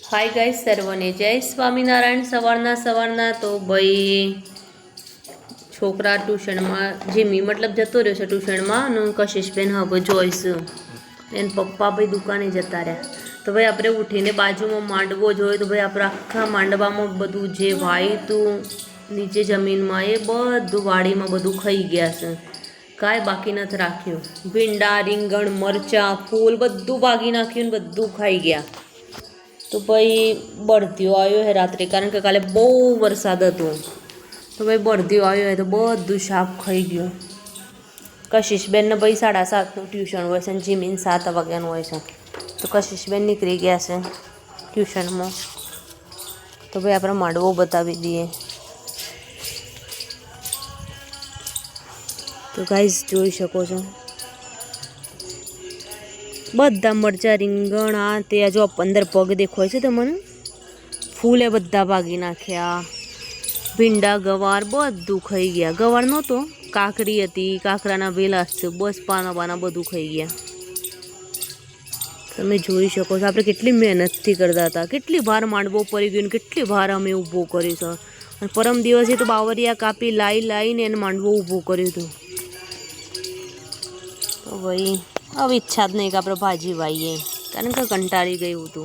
Hi guys सर्वने जय स्वामीनारायण सवारना तो भाई छोकरा ट्यूशन में जिमी मतलब जतो रह्यो छे ट्यूशन में कशिशबेन हवे जोईश एन पप्पा भाई दुकाने जता रह्या तो भाई आपणे उठीने बाजू में मांडवो जोयो तो भाई आपणे आखा मांडवा में बधुं जे वायुं नीचे जमीन में ए बधुं वाड़ी में बधुं खाई गया छे कांई बाकी नथी राख्युं। भींडा રીંગણ मरचा फूल बधुं भागी नाख्युं बधुं खाई गया। तो भाई बरधियो आयो है रात्रे कारण के काले बहु वरसाद हतो तो भाई बरधियो आयो है तो बधुं शाक खाई गयो। कशिशबेन ने भाई 7:30 ट्यूशन होय छे जिमीन 7 वाग्यानुं होय छे तो कशिशबेन निकળી ગયા છે ट्यूशन में। तो भाई આપણે मांडवो बतावी दीए तो गाइस જોઈ શકો છો बधा मरचा રીંગણ आ ते जो 15 पग देखाय छे तमने फूले बधा भागी नाख्या भींडा गवार बधुं खाई गया। गवार नहोतो काकरी हती काकराना वेला छे बस पाना बाना बधुं खाई गया। तमे जोई शको छो आपणे केटली मेहनतथी करता हता केटली भार मांडवो पड़ी गयो केटली भार अमे ऊभो कर्यो छे अने परम दिवसे तो बावरिया कापी लाईने एने मांडवो ऊभो कर्यो हतो। तो भाई अब इच्छा ज नहीं कि आपणे भाजी वाईए कारण के कंटाळी गई हूँ तू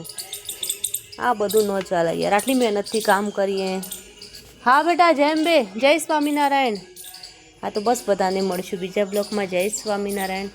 आ बधुं न चाले यार आटली मेहनत थी काम करिए। हाँ बेटा जय अंबे जय स्वामीनारायण। हाँ तो बस बधाने मळशुं बीजा ब्लॉग में। जय स्वामीनारायण।